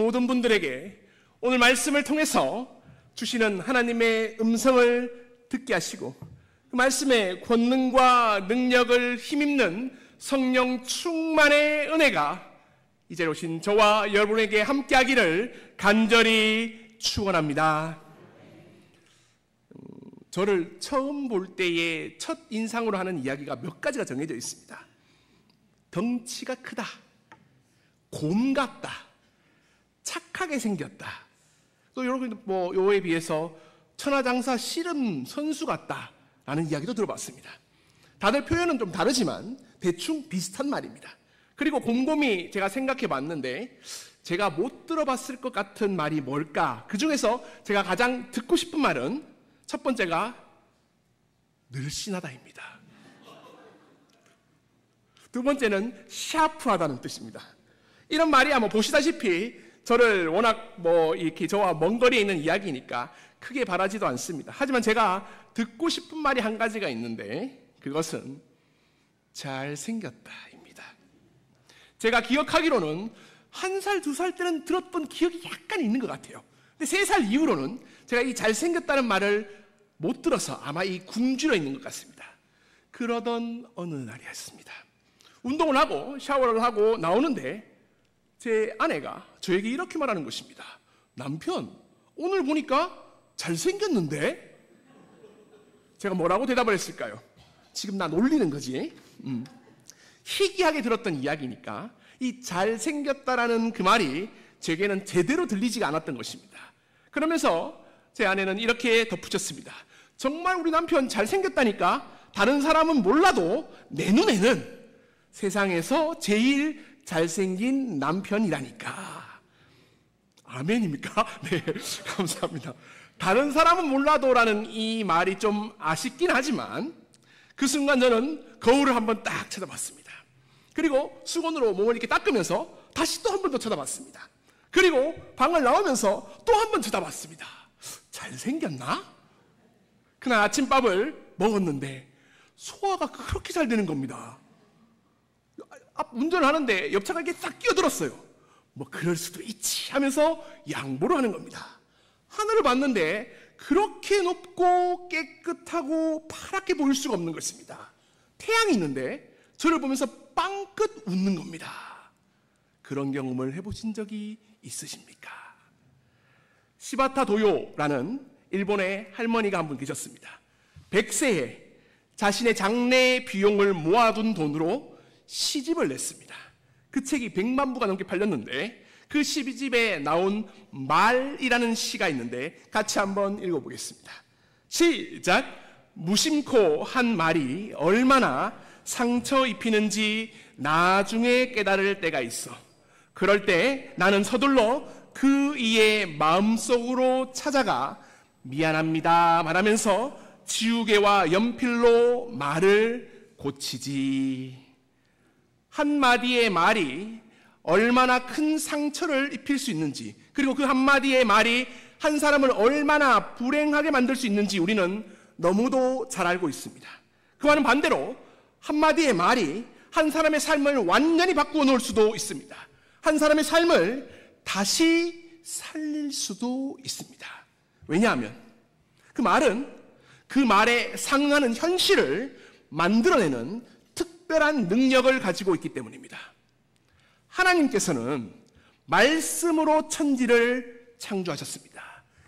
모든 분들에게 오늘 말씀을 통해서 주시는 하나님의 음성을 듣게 하시고 그 말씀의 권능과 능력을 힘입는 성령 충만의 은혜가 이제 오신 저와 여러분에게 함께하기를 간절히 축원합니다. 저를 처음 볼 때의 첫 인상으로 하는 이야기가 몇 가지가 정해져 있습니다. 덩치가 크다, 곰 같다, 착하게 생겼다, 또 여러분 요에 비해서 천하장사 씨름 선수 같다라는 이야기도 들어봤습니다. 다들 표현은 좀 다르지만 대충 비슷한 말입니다. 그리고 곰곰이 제가 생각해 봤는데 제가 못 들어봤을 것 같은 말이 뭘까? 그 중에서 제가 가장 듣고 싶은 말은 첫 번째가 늘씬하다입니다. 두 번째는 샤프하다는 뜻입니다. 이런 말이야 보시다시피 저를 워낙 이렇게 저와 먼 거리에 있는 이야기니까 크게 바라지도 않습니다. 하지만 제가 듣고 싶은 말이 한 가지가 있는데 그것은 잘생겼다입니다. 제가 기억하기로는 1살, 2살 때는 들었던 기억이 약간 있는 것 같아요. 근데 3살 이후로는 제가 이 잘생겼다는 말을 못 들어서 아마 이 굶주려 있는 것 같습니다. 그러던 어느 날이었습니다. 운동을 하고 샤워를 하고 나오는데 제 아내가 저에게 이렇게 말하는 것입니다. 남편, 오늘 보니까 잘생겼는데? 제가 뭐라고 대답을 했을까요? 지금 나 놀리는 거지? 희귀하게 들었던 이야기니까 이 잘생겼다라는 그 말이 제게는 제대로 들리지가 않았던 것입니다. 그러면서 제 아내는 이렇게 덧붙였습니다. 정말 우리 남편 잘생겼다니까 다른 사람은 몰라도 내 눈에는 세상에서 제일 잘생긴 남편이라니까. 아멘입니까? 네, 감사합니다. 다른 사람은 몰라도라는 이 말이 좀 아쉽긴 하지만 그 순간 저는 거울을 한번 딱 쳐다봤습니다. 그리고 수건으로 몸을 이렇게 닦으면서 다시 또 한 번 더 쳐다봤습니다. 그리고 방을 나오면서 또 한 번 쳐다봤습니다. 잘생겼나? 그날 아침밥을 먹었는데 소화가 그렇게 잘 되는 겁니다. 운전을 하는데 옆차가 이렇게 싹 끼어들었어요. 그럴 수도 있지 하면서 양보를 하는 겁니다. 하늘을 봤는데 그렇게 높고 깨끗하고 파랗게 보일 수가 없는 것입니다. 태양이 있는데 저를 보면서 빵긋 웃는 겁니다. 그런 경험을 해보신 적이 있으십니까? 시바타 도요라는 일본의 할머니가 한 분 계셨습니다. 100세에 자신의 장래 비용을 모아둔 돈으로 시집을 냈습니다. 그 책이 100만 부가 넘게 팔렸는데 그 시집에 나온 말이라는 시가 있는데 같이 한번 읽어보겠습니다. 시작! 무심코 한 말이 얼마나 상처 입히는지 나중에 깨달을 때가 있어. 그럴 때 나는 서둘러 그 이의 마음속으로 찾아가 미안합니다 말하면서 지우개와 연필로 말을 고치지. 한마디의 말이 얼마나 큰 상처를 입힐 수 있는지, 그리고 그 한마디의 말이 한 사람을 얼마나 불행하게 만들 수 있는지 우리는 너무도 잘 알고 있습니다. 그와는 반대로 한마디의 말이 한 사람의 삶을 완전히 바꾸어 놓을 수도 있습니다. 한 사람의 삶을 다시 살릴 수도 있습니다. 왜냐하면 그 말은 그 말에 상응하는 현실을 만들어내는 특별한 능력을 가지고 있기 때문입니다. 하나님께서는 말씀으로 천지를 창조하셨습니다.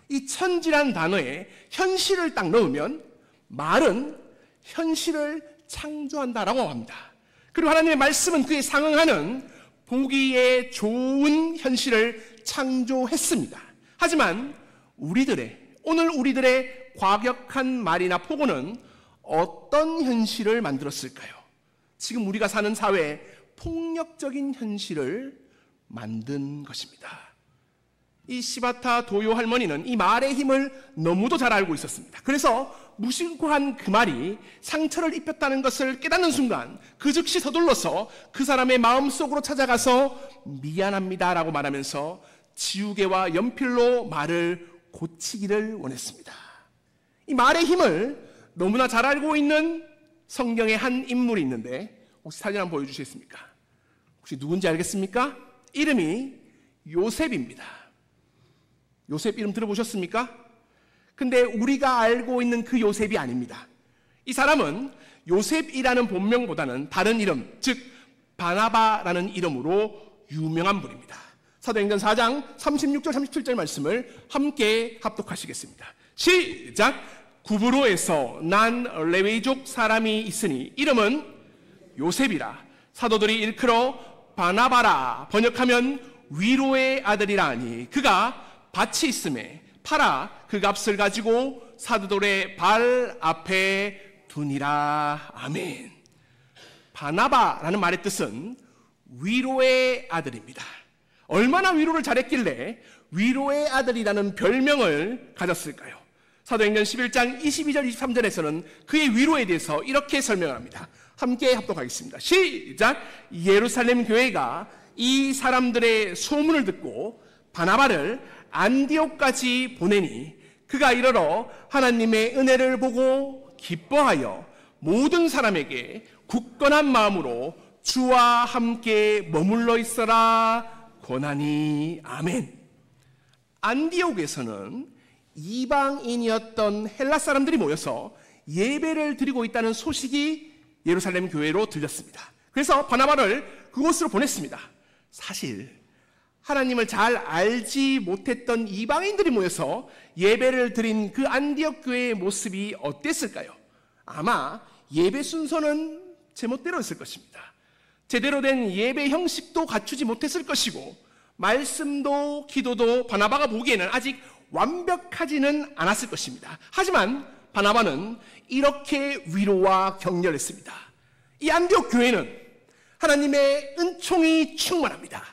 이 천지란 단어에 현실을 딱 넣으면 말은 현실을 창조한다라고 합니다. 그리고 하나님의 말씀은 그에 상응하는 보기에 좋은 현실을 창조했습니다. 하지만 오늘 우리들의 과격한 말이나 폭언은 어떤 현실을 만들었을까요? 지금 우리가 사는 사회에 폭력적인 현실을 만든 것입니다. 이 시바타 도요 할머니는 이 말의 힘을 너무도 잘 알고 있었습니다. 그래서 무심코 한 그 말이 상처를 입혔다는 것을 깨닫는 순간 그 즉시 서둘러서 그 사람의 마음속으로 찾아가서 미안합니다라고 말하면서 지우개와 연필로 말을 고치기를 원했습니다. 이 말의 힘을 너무나 잘 알고 있는 성경의 한 인물이 있는데 혹시 사진 한번 보여주시겠습니까? 혹시 누군지 알겠습니까? 이름이 요셉입니다. 요셉 이름 들어보셨습니까? 근데 우리가 알고 있는 그 요셉이 아닙니다. 이 사람은 요셉이라는 본명보다는 다른 이름, 즉 바나바라는 이름으로 유명한 분입니다. 사도행전 4장 36절 37절 말씀을 함께 합독하시겠습니다. 시작! 구브로에서 난 레위족 사람이 있으니 이름은 요셉이라. 사도들이 일컬어 바나바라 번역하면 위로의 아들이라 하니 그가 밭이 있음에 팔아 그 값을 가지고 사도들의 발 앞에 두니라. 아멘. 바나바라는 말의 뜻은 위로의 아들입니다. 얼마나 위로를 잘했길래 위로의 아들이라는 별명을 가졌을까요? 사도행전 11장 22절 23절에서는 그의 위로에 대해서 이렇게 설명을 합니다. 함께 합독하겠습니다. 시작! 예루살렘 교회가 이 사람들의 소문을 듣고 바나바를 안디옥까지 보내니 그가 이르러 하나님의 은혜를 보고 기뻐하여 모든 사람에게 굳건한 마음으로 주와 함께 머물러 있어라 권하니. 아멘. 안디옥에서는 이방인이었던 헬라 사람들이 모여서 예배를 드리고 있다는 소식이 예루살렘 교회로 들렸습니다. 그래서 바나바를 그곳으로 보냈습니다. 사실 하나님을 잘 알지 못했던 이방인들이 모여서 예배를 드린 그 안디옥 교회의 모습이 어땠을까요? 아마 예배 순서는 제멋대로였을 것입니다. 제대로 된 예배 형식도 갖추지 못했을 것이고 말씀도 기도도 바나바가 보기에는 아직 완벽하지는 않았을 것입니다. 하지만 바나바는 이렇게 위로와 격려를 했습니다. 이 안디옥 교회는 하나님의 은총이 충만합니다.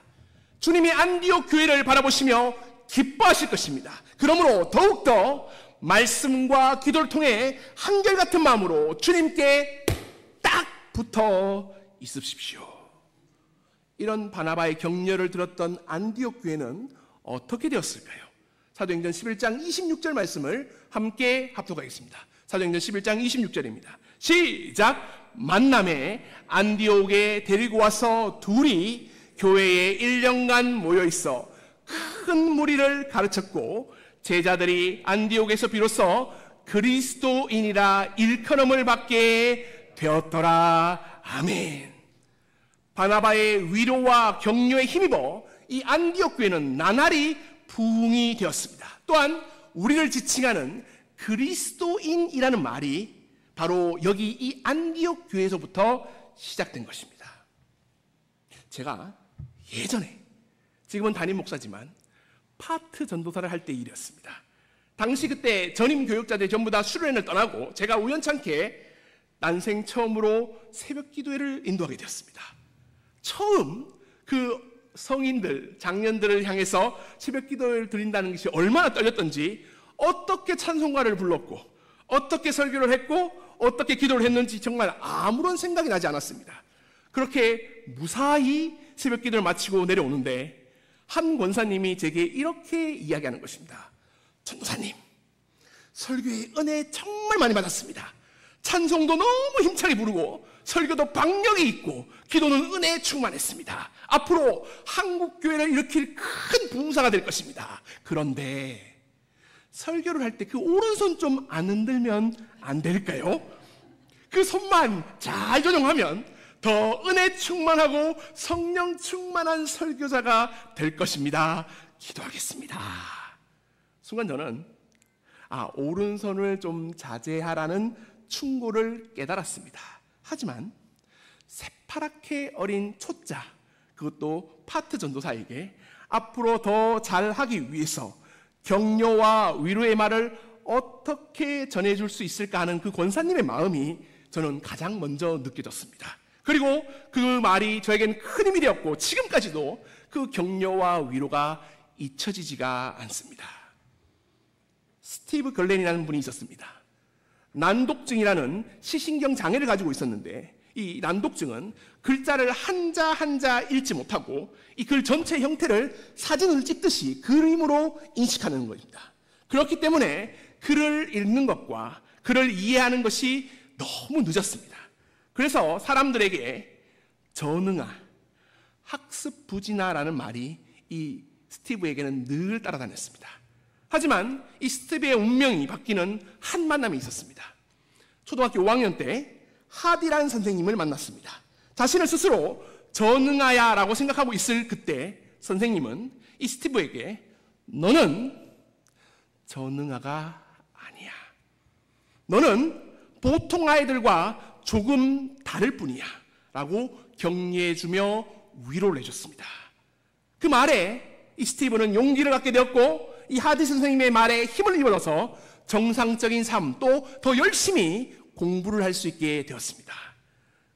주님이 안디옥 교회를 바라보시며 기뻐하실 것입니다. 그러므로 더욱더 말씀과 기도를 통해 한결같은 마음으로 주님께 딱 붙어 있으십시오. 이런 바나바의 격려를 들었던 안디옥 교회는 어떻게 되었을까요? 사도행전 11장 26절 말씀을 함께 합독하겠습니다. 사도행전 11장 26절입니다. 시작! 만남에 안디옥에 데리고 와서 둘이 교회에 1년간 모여있어 큰 무리를 가르쳤고 제자들이 안디옥에서 비로소 그리스도인이라 일컬음을 받게 되었더라. 아멘. 바나바의 위로와 격려에 힘입어 이 안디옥 교회는 나날이 부흥이 되었습니다. 또한 우리를 지칭하는 그리스도인이라는 말이 바로 여기 이 안디옥 교회에서부터 시작된 것입니다. 제가 예전에, 지금은 담임 목사지만 파트 전도사를 할 때 일이었습니다. 당시 그때 전임 교육자들 전부 다 수련회를 떠나고 제가 우연찮게 난생 처음으로 새벽 기도회를 인도하게 되었습니다. 처음 그 성인들, 장년들을 향해서 새벽 기도를 드린다는 것이 얼마나 떨렸던지, 어떻게 찬송가를 불렀고 어떻게 설교를 했고 어떻게 기도를 했는지 정말 아무런 생각이 나지 않았습니다. 그렇게 무사히 새벽 기도를 마치고 내려오는데 한 권사님이 제게 이렇게 이야기하는 것입니다. 전도사님, 설교의 은혜 정말 많이 받았습니다. 찬송도 너무 힘차게 부르고 설교도 박력이 있고 기도는 은혜에 충만했습니다. 앞으로 한국교회를 일으킬 큰 부흥사가 될 것입니다. 그런데 설교를 할 때 그 오른손 좀 안 흔들면 안 될까요? 그 손만 잘 조정하면 더 은혜 충만하고 성령 충만한 설교자가 될 것입니다. 기도하겠습니다. 순간 저는 오른손을 좀 자제하라는 충고를 깨달았습니다. 하지만 새파랗게 어린 초짜, 그것도 파트 전도사에게 앞으로 더 잘하기 위해서 격려와 위로의 말을 어떻게 전해줄 수 있을까 하는 그 권사님의 마음이 저는 가장 먼저 느껴졌습니다. 그리고 그 말이 저에겐 큰 힘이 되었고 지금까지도 그 격려와 위로가 잊혀지지가 않습니다. 스티브 걸렌이라는 분이 있었습니다. 난독증이라는 시신경 장애를 가지고 있었는데 이 난독증은 글자를 한자 한자 읽지 못하고 이 글 전체 형태를 사진을 찍듯이 그림으로 인식하는 것입니다. 그렇기 때문에 글을 읽는 것과 글을 이해하는 것이 너무 늦었습니다. 그래서 사람들에게 전응아, 학습 부진아라는 말이 이 스티브에게는 늘 따라다녔습니다. 하지만 이 스티브의 운명이 바뀌는 한 만남이 있었습니다. 초등학교 5학년 때 하디라는 선생님을 만났습니다. 자신을 스스로 전능하야라고 생각하고 있을 그때 선생님은 이 스티브에게 너는 전능하가 아니야. 너는 보통 아이들과 조금 다를 뿐이야 라고 격려해주며 위로를 해줬습니다. 그 말에 이 스티브는 용기를 갖게 되었고 이 하디 선생님의 말에 힘을 입어서 정상적인 삶 또 더 열심히 공부를 할 수 있게 되었습니다.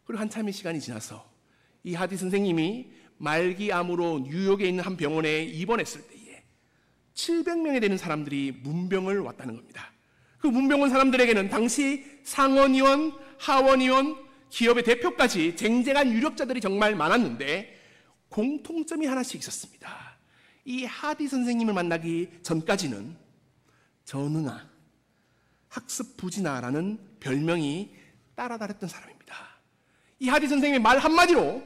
그리고 한참의 시간이 지나서 이 하디 선생님이 말기암으로 뉴욕에 있는 한 병원에 입원했을 때에 700명이 되는 사람들이 문병을 왔다는 겁니다. 그 문병 온 사람들에게는 당시 상원의원, 하원의원, 기업의 대표까지 쟁쟁한 유력자들이 정말 많았는데 공통점이 하나씩 있었습니다. 이 하디 선생님을 만나기 전까지는 전응아, 학습 부진아라는 별명이 따라다녔던 사람입니다. 이 하디 선생님의 말 한마디로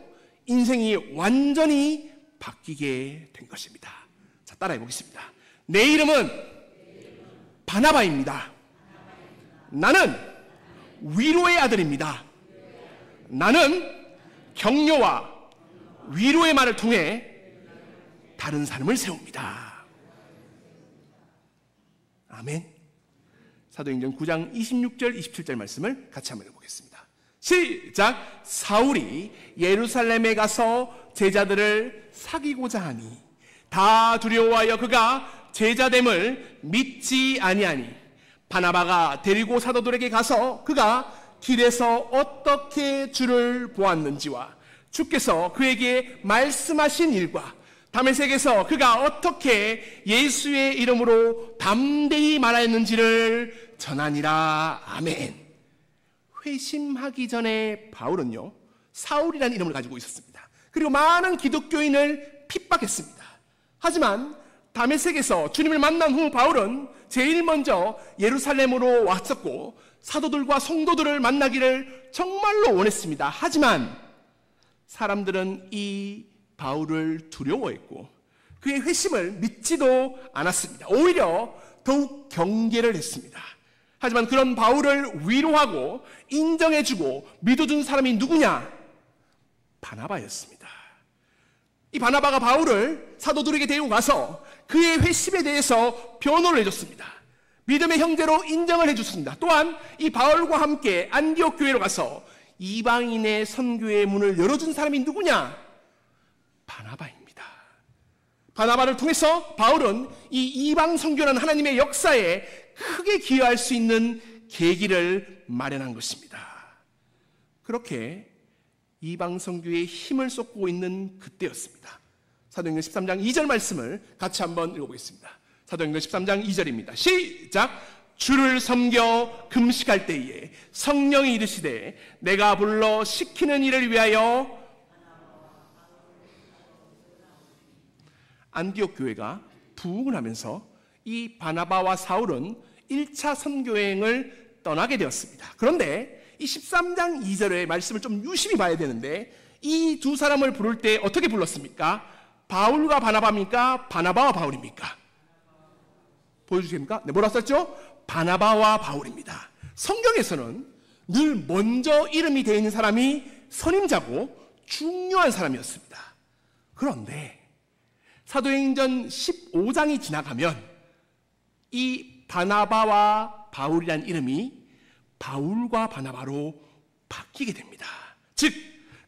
인생이 완전히 바뀌게 된 것입니다. 자, 따라해 보겠습니다. 내 이름은 바나바입니다. 나는 위로의 아들입니다. 나는 격려와 위로의 말을 통해 다른 삶을 세웁니다. 아멘. 사도행전 9장 26절 27절 말씀을 같이 한번 읽어보겠습니다. 시작. 사울이 예루살렘에 가서 제자들을 사귀고자 하니 다 두려워하여 그가 제자됨을 믿지 아니하니 바나바가 데리고 사도들에게 가서 그가 길에서 어떻게 주를 보았는지와 주께서 그에게 말씀하신 일과 다메섹에서 그가 어떻게 예수의 이름으로 담대히 말하였는지를 전하니라. 아멘. 회심하기 전에 바울은요, 사울이라는 이름을 가지고 있었습니다. 그리고 많은 기독교인을 핍박했습니다. 하지만 다메섹에서 주님을 만난 후 바울은 제일 먼저 예루살렘으로 왔었고 사도들과 성도들을 만나기를 정말로 원했습니다. 하지만 사람들은 이 바울을 두려워했고 그의 회심을 믿지도 않았습니다. 오히려 더욱 경계를 했습니다. 하지만 그런 바울을 위로하고 인정해주고 믿어준 사람이 누구냐? 바나바였습니다. 이 바나바가 바울을 사도들에게 데리고 가서 그의 회심에 대해서 변호를 해줬습니다. 믿음의 형제로 인정을 해줬습니다. 또한 이 바울과 함께 안디옥 교회로 가서 이방인의 선교의 문을 열어준 사람이 누구냐? 바나바입니다. 바나바를 통해서 바울은 이 이방 선교라는 하나님의 역사에 크게 기여할 수 있는 계기를 마련한 것입니다. 그렇게 이방 선교에 힘을 쏟고 있는 그때였습니다. 사도행전 13장 2절 말씀을 같이 한번 읽어보겠습니다. 사도행전 13장 2절입니다. 시작. 주를 섬겨 금식할 때에 성령이 이르시되 내가 불러 시키는 일을 위하여 안디옥 교회가 부흥을 하면서 이 바나바와 사울은 1차 선교여행을 떠나게 되었습니다. 그런데 이 13장 2절의 말씀을 좀 유심히 봐야 되는데 이 두 사람을 부를 때 어떻게 불렀습니까? 바울과 바나바입니까? 바나바와 바울입니까? 보여주십니까? 네, 뭐라 썼죠? 바나바와 바울입니다. 성경에서는 늘 먼저 이름이 되어 있는 사람이 선임자고 중요한 사람이었습니다. 그런데 사도행전 15장이 지나가면 이 바나바와 바울이란 이름이 바울과 바나바로 바뀌게 됩니다. 즉,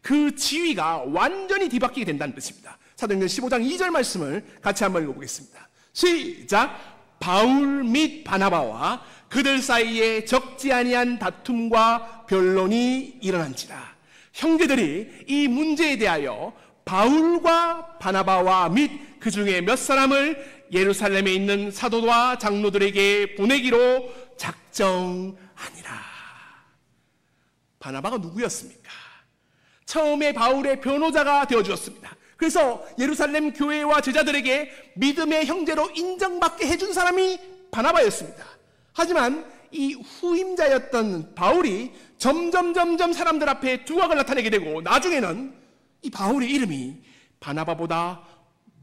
그 지위가 완전히 뒤바뀌게 된다는 뜻입니다. 사도행전 15장 2절 말씀을 같이 한번 읽어보겠습니다. 시작. 바울 및 바나바와 그들 사이에 적지 아니한 다툼과 변론이 일어난지라. 형제들이 이 문제에 대하여 바울과 바나바와 및 그 중에 몇 사람을 예루살렘에 있는 사도와 장로들에게 보내기로 작정하니라. 바나바가 누구였습니까? 처음에 바울의 변호자가 되어주었습니다. 그래서 예루살렘 교회와 제자들에게 믿음의 형제로 인정받게 해준 사람이 바나바였습니다. 하지만 이 후임자였던 바울이 점점 사람들 앞에 두각을 나타내게 되고 나중에는 이 바울의 이름이 바나바보다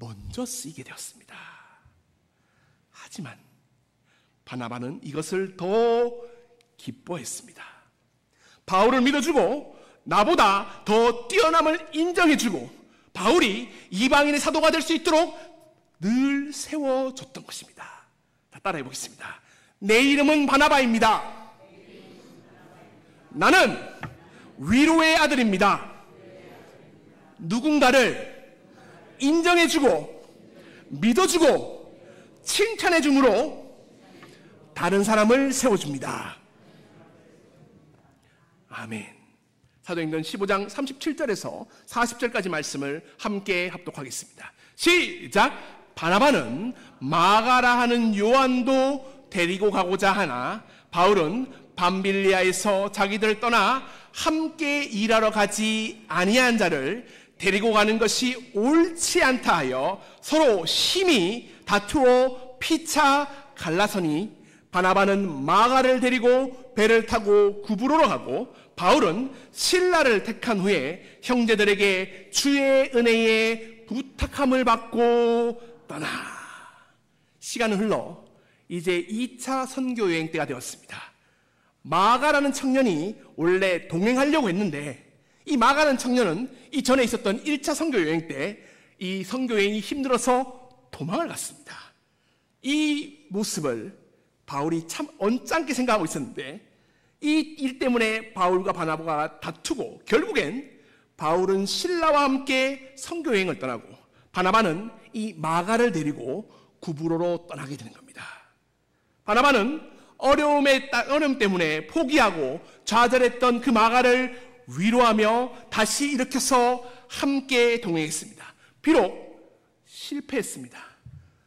먼저 쓰이게 되었습니다. 하지만 바나바는 이것을 더 기뻐했습니다. 바울을 믿어주고 나보다 더 뛰어남을 인정해주고 바울이 이방인의 사도가 될 수 있도록 늘 세워줬던 것입니다. 다 따라해 보겠습니다. 내 이름은 바나바입니다. 나는 위로의 아들입니다. 누군가를 인정해주고 믿어주고 칭찬해줌으로 다른 사람을 세워줍니다. 아멘. 사도행전 15장 37절에서 40절까지 말씀을 함께 합독하겠습니다. 시작! 바나바는 마가라 하는 요한도 데리고 가고자 하나 바울은 밤빌리아에서 자기들 떠나 함께 일하러 가지 아니한 자를 데리고 가는 것이 옳지 않다 하여 서로 심히 다투어 피차 갈라서니 바나바는 마가를 데리고 배를 타고 구브로로 가고 바울은 실라를 택한 후에 형제들에게 주의 은혜에 부탁함을 받고 떠나. 시간은 흘러 이제 2차 선교 여행 때가 되었습니다. 마가라는 청년이 원래 동행하려고 했는데 이 마가라는 청년은 이전에 있었던 1차 선교 여행 때 이 선교 여행이 힘들어서 도망을 갔습니다. 이 모습을 바울이 참 언짢게 생각하고 있었는데 이 일 때문에 바울과 바나바가 다투고 결국엔 바울은 실라와 함께 선교 여행을 떠나고 바나바는 이 마가를 데리고 구브로로 떠나게 되는 겁니다. 바나바는 어려움 때문에 포기하고 좌절했던 그 마가를 위로하며 다시 일으켜서 함께 동행했습니다. 비록 실패했습니다.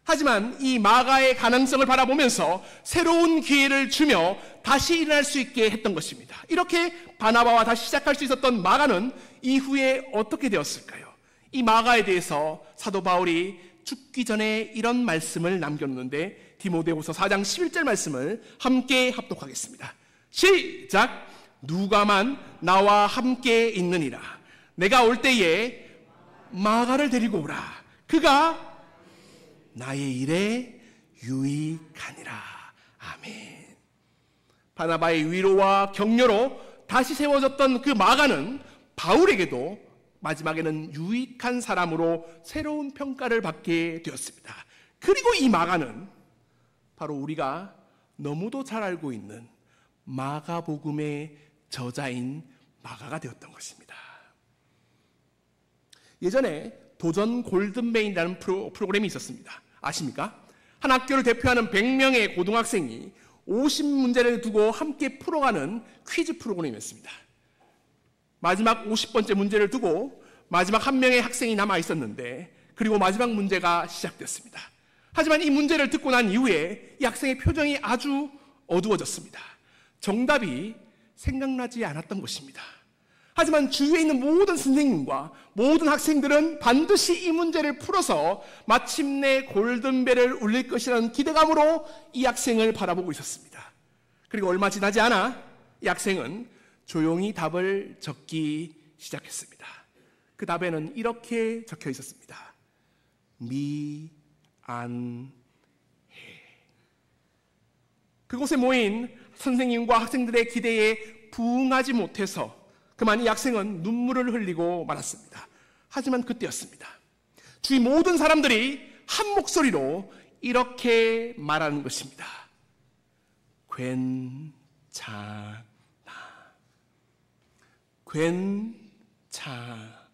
하지만 이 마가의 가능성을 바라보면서 새로운 기회를 주며 다시 일어날 수 있게 했던 것입니다. 이렇게 바나바와 다시 시작할 수 있었던 마가는 이후에 어떻게 되었을까요? 이 마가에 대해서 사도 바울이 죽기 전에 이런 말씀을 남겼는데 디모데후서 4장 11절 말씀을 함께 합독하겠습니다. 시작! 누가만 나와 함께 있느니라. 내가 올 때에 마가를 데리고 오라. 그가 나의 일에 유익하니라. 아멘. 바나바의 위로와 격려로 다시 세워졌던 그 마가는 바울에게도 마지막에는 유익한 사람으로 새로운 평가를 받게 되었습니다. 그리고 이 마가는 바로 우리가 너무도 잘 알고 있는 마가복음의 저자인 마가가 되었던 것입니다. 예전에 도전 골든베인이라는 프로그램이 있었습니다. 아십니까? 한 학교를 대표하는 100명의 고등학생이 50문제를 두고 함께 풀어가는 퀴즈 프로그램이었습니다. 마지막 50번째 문제를 두고 마지막 한 명의 학생이 남아 있었는데 그리고 마지막 문제가 시작됐습니다. 하지만 이 문제를 듣고 난 이후에 이 학생의 표정이 아주 어두워졌습니다. 정답이 생각나지 않았던 것입니다. 하지만 주위에 있는 모든 선생님과 모든 학생들은 반드시 이 문제를 풀어서 마침내 골든벨을 울릴 것이라는 기대감으로 이 학생을 바라보고 있었습니다. 그리고 얼마 지나지 않아 이 학생은 조용히 답을 적기 시작했습니다. 그 답에는 이렇게 적혀 있었습니다. 미안해. 그곳에 모인 선생님과 학생들의 기대에 부응하지 못해서 그만 이 학생은 눈물을 흘리고 말았습니다. 하지만 그때였습니다. 주위 모든 사람들이 한 목소리로 이렇게 말하는 것입니다. 괜찮아. 괜찮아.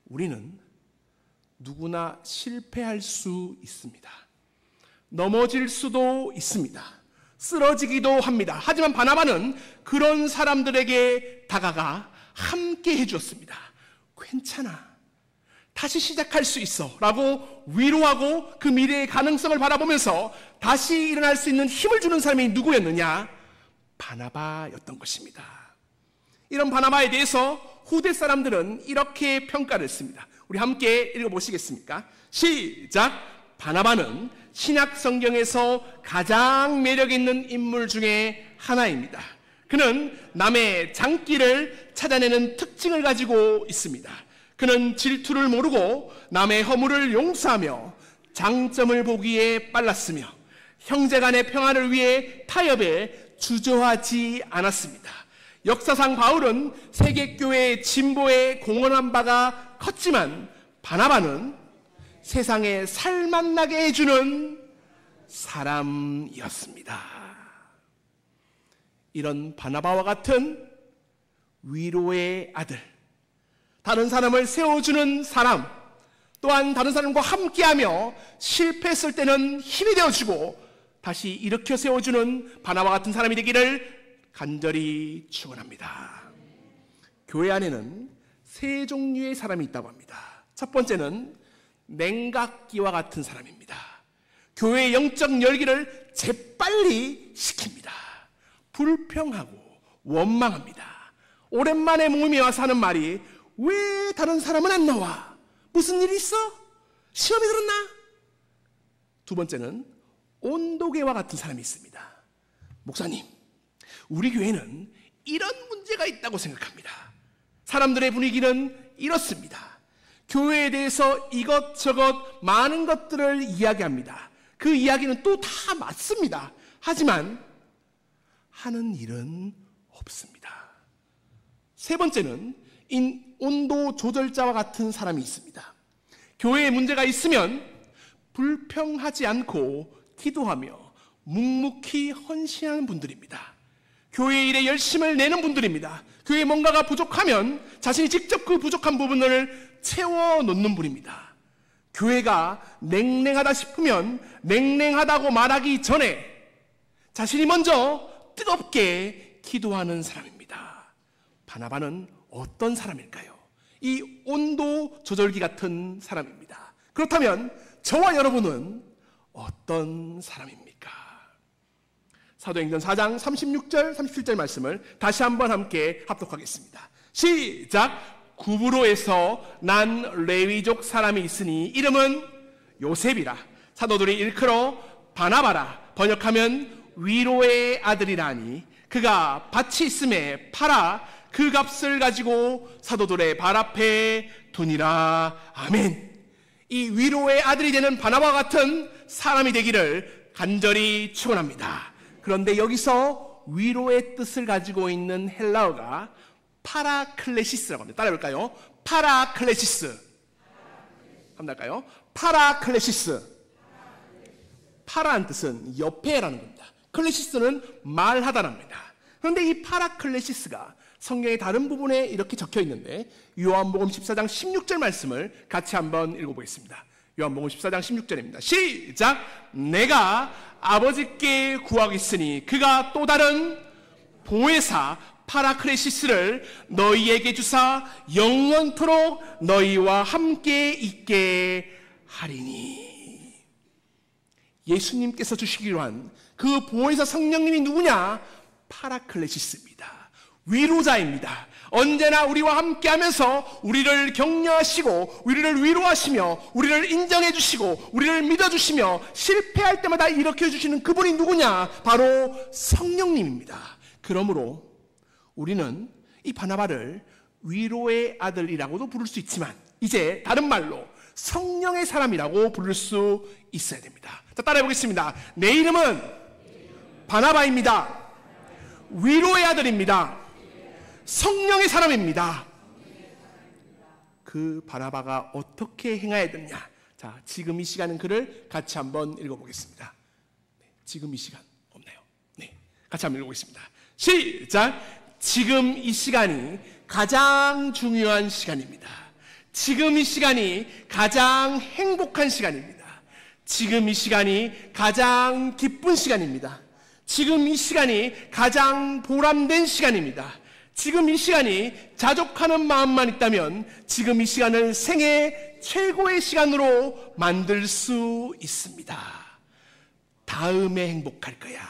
우리는 누구나 실패할 수 있습니다. 넘어질 수도 있습니다. 쓰러지기도 합니다. 하지만 바나바는 그런 사람들에게 다가가 함께 해주었습니다. 괜찮아. 다시 시작할 수 있어. 라고 위로하고 그 미래의 가능성을 바라보면서 다시 일어날 수 있는 힘을 주는 사람이 누구였느냐? 바나바였던 것입니다. 이런 바나바에 대해서 후대 사람들은 이렇게 평가를 했습니다. 우리 함께 읽어보시겠습니까? 시작! 바나바는 신약 성경에서 가장 매력 있는 인물 중에 하나입니다. 그는 남의 장기를 찾아내는 특징을 가지고 있습니다. 그는 질투를 모르고 남의 허물을 용서하며 장점을 보기에 빨랐으며 형제간의 평안을 위해 타협에 주저하지 않았습니다. 역사상 바울은 세계교회의 진보에 공헌한 바가 컸지만 바나바는 세상에 살맛나게 해주는 사람이었습니다. 이런 바나바와 같은 위로의 아들, 다른 사람을 세워주는 사람, 또한 다른 사람과 함께하며 실패했을 때는 힘이 되어주고 다시 일으켜 세워주는 바나바 같은 사람이 되기를 간절히 축원합니다. 교회 안에는 세 종류의 사람이 있다고 합니다. 첫 번째는 냉각기와 같은 사람입니다. 교회의 영적 열기를 재빨리 시킵니다. 불평하고 원망합니다. 오랜만에 모임에 와서 하는 말이 왜 다른 사람은 안 나와? 무슨 일 있어? 시험이 들었나? 두 번째는 온도계와 같은 사람이 있습니다. 목사님, 우리 교회는 이런 문제가 있다고 생각합니다. 사람들의 분위기는 이렇습니다. 교회에 대해서 이것저것 많은 것들을 이야기합니다. 그 이야기는 또 다 맞습니다. 하지만 하는 일은 없습니다. 세 번째는 온도 조절자와 같은 사람이 있습니다. 교회에 문제가 있으면 불평하지 않고 기도하며 묵묵히 헌신하는 분들입니다. 교회 일에 열심을 내는 분들입니다. 교회에 뭔가가 부족하면 자신이 직접 그 부족한 부분을 채워놓는 분입니다. 교회가 냉랭하다 싶으면 냉랭하다고 말하기 전에 자신이 먼저 뜨겁게 기도하는 사람입니다. 바나바는 어떤 사람일까요? 이 온도 조절기 같은 사람입니다. 그렇다면 저와 여러분은 어떤 사람입니까? 사도행전 4장 36절 37절 말씀을 다시 한번 함께 합독하겠습니다. 시작! 구브로에서 난 레위족 사람이 있으니 이름은 요셉이라. 사도들이 일컬어 바나바라. 번역하면 위로의 아들이라니. 그가 밭이 있음에 팔아 그 값을 가지고 사도들의 발 앞에 두니라. 아멘. 이 위로의 아들이 되는 바나바와 같은 사람이 되기를 간절히 축원합니다. 그런데 여기서 위로의 뜻을 가지고 있는 헬라어가 파라클레시스라고 합니다. 따라해볼까요? 파라클레시스. 한번 할까요? 파라클레시스. 파라한 뜻은 옆에라는 겁니다. 클레시스는 말하다랍니다. 그런데 이 파라클레시스가 성경의 다른 부분에 이렇게 적혀 있는데 요한복음 14장 16절 말씀을 같이 한번 읽어보겠습니다. 요한복음 14장 16절입니다. 시작! 내가 아버지께 구하겠으니 그가 또 다른 보혜사 파라클레시스를 너희에게 주사 영원토록 너희와 함께 있게 하리니. 예수님께서 주시기로 한 그 보혜사 성령님이 누구냐? 파라클레시스입니다. 위로자입니다. 언제나 우리와 함께하면서 우리를 격려하시고 우리를 위로하시며 우리를 인정해 주시고 우리를 믿어주시며 실패할 때마다 일으켜 주시는 그분이 누구냐? 바로 성령님입니다. 그러므로 우리는 이 바나바를 위로의 아들이라고도 부를 수 있지만 이제 다른 말로 성령의 사람이라고 부를 수 있어야 됩니다. 자, 따라해 보겠습니다. 내 이름은 바나바입니다. 위로의 아들입니다. 성령의 사람입니다. 그 바나바가 어떻게 행해야 되느냐? 자, 지금 이 시간은 그를 같이 한번 읽어보겠습니다. 네, 지금 이 시간 없나요? 네, 같이 한번 읽어보겠습니다. 시작! 지금 이 시간이 가장 중요한 시간입니다. 지금 이 시간이 가장 행복한 시간입니다. 지금 이 시간이 가장 기쁜 시간입니다. 지금 이 시간이 가장 보람된 시간입니다. 지금 이 시간이 자족하는 마음만 있다면 지금 이 시간을 생애 최고의 시간으로 만들 수 있습니다. 다음에 행복할 거야.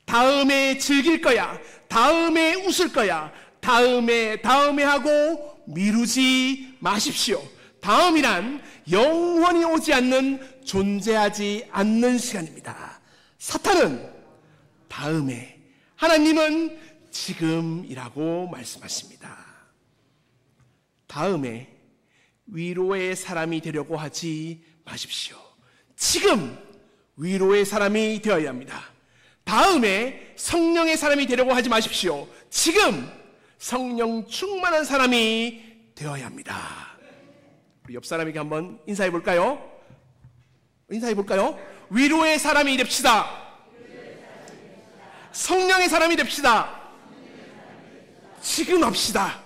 다음에 즐길 거야. 다음에 웃을 거야. 다음에 하고 미루지 마십시오. 다음이란 영원히 오지 않는, 존재하지 않는 시간입니다. 사탄은 다음에, 하나님은 지금이라고 말씀하십니다. 다음에 위로의 사람이 되려고 하지 마십시오. 지금 위로의 사람이 되어야 합니다. 다음에 성령의 사람이 되려고 하지 마십시오. 지금 성령 충만한 사람이 되어야 합니다. 우리 옆 사람에게 한번 인사해 볼까요? 위로의 사람이 됩시다. 성령의 사람이 됩시다. 지금 합시다.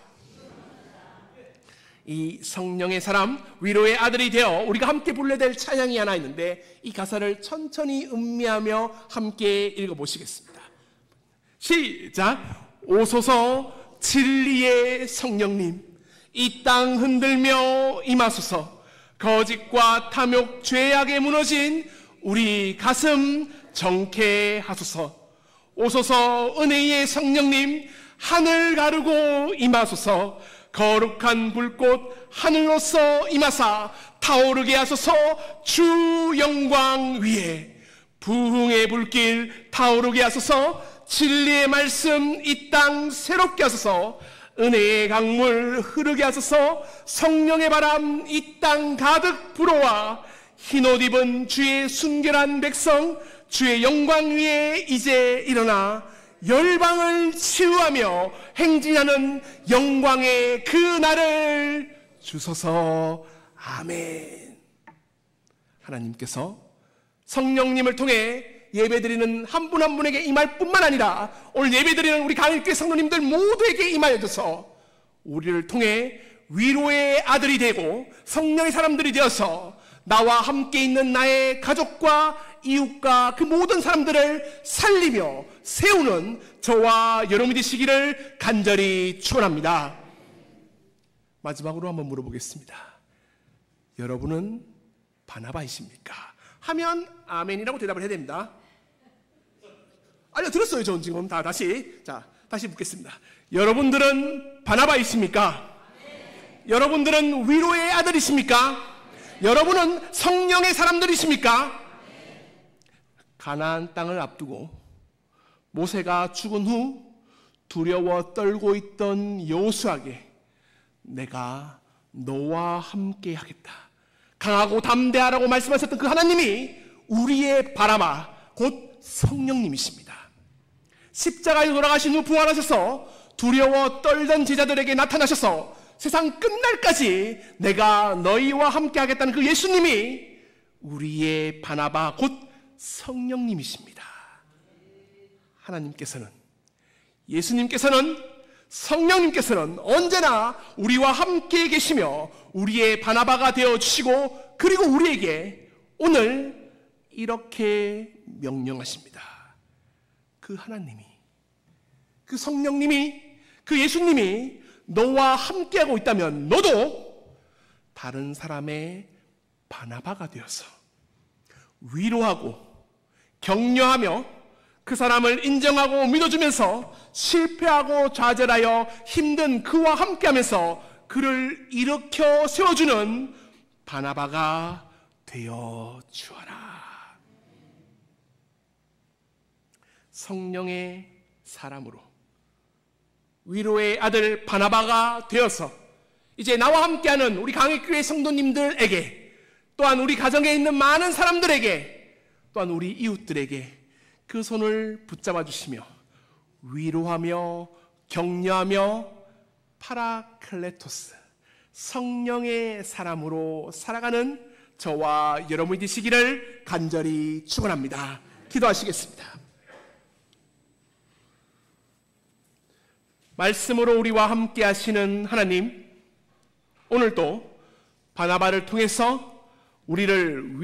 이 성령의 사람, 위로의 아들이 되어 우리가 함께 불러야 될 찬양이 하나 있는데 이 가사를 천천히 음미하며 함께 읽어보시겠습니다. 시작! 오소서 진리의 성령님, 이 땅 흔들며 임하소서. 거짓과 탐욕, 죄악에 무너진 우리 가슴 정케하소서. 오소서 은혜의 성령님, 하늘 가르고 임하소서. 거룩한 불꽃 하늘로서 임하사 타오르게 하소서. 주 영광 위에 부흥의 불길 타오르게 하소서. 진리의 말씀 이 땅 새롭게 하소서. 은혜의 강물 흐르게 하소서. 성령의 바람 이 땅 가득 불어와 흰옷 입은 주의 순결한 백성 주의 영광 위에 이제 일어나 열방을 치유하며 행진하는 영광의 그 날을 주소서. 아멘. 하나님께서 성령님을 통해 예배드리는 한 분 한 분에게 임할 뿐만 아니라 오늘 예배드리는 우리 강일교회 성도님들 모두에게 임하여 줘서 우리를 통해 위로의 아들이 되고 성령의 사람들이 되어서 나와 함께 있는 나의 가족과 이웃과 그 모든 사람들을 살리며 세우는 저와 여러분이 되시기를 간절히 축원합니다. 마지막으로 한번 물어보겠습니다. 여러분은 바나바이십니까? 하면 아멘이라고 대답을 해야 됩니다. 알려드렸어요. 전 지금 다시 묻겠습니다. 여러분들은 바나바이십니까? 여러분들은 위로의 아들이십니까? 여러분은 성령의 사람들이십니까? 가나안 땅을 앞두고 모세가 죽은 후 두려워 떨고 있던 여호수아에게 내가 너와 함께 하겠다, 강하고 담대하라고 말씀하셨던 그 하나님이 우리의 바나바 곧 성령님이십니다. 십자가에 돌아가신 후 부활하셔서 두려워 떨던 제자들에게 나타나셔서 세상 끝날까지 내가 너희와 함께 하겠다는 그 예수님이 우리의 바나바 곧 성령님이십니다. 하나님께서는, 예수님께서는, 성령님께서는 언제나 우리와 함께 계시며 우리의 바나바가 되어주시고 그리고 우리에게 오늘 이렇게 명령하십니다. 그 하나님이, 그 성령님이, 그 예수님이 너와 함께하고 있다면 너도 다른 사람의 바나바가 되어서 위로하고 격려하며 그 사람을 인정하고 믿어주면서 실패하고 좌절하여 힘든 그와 함께하면서 그를 일으켜 세워주는 바나바가 되어 주어라. 성령의 사람으로 위로의 아들 바나바가 되어서 이제 나와 함께하는 우리 강일교회 성도님들에게, 또한 우리 가정에 있는 많은 사람들에게, 또한 우리 이웃들에게 그 손을 붙잡아 주시며 위로하며 격려하며 파라클레토스, 성령의 사람으로 살아가는 저와 여러분이 되시기를 간절히 축원합니다. 기도하시겠습니다. 말씀으로 우리와 함께 하시는 하나님, 오늘도 바나바를 통해서 우리를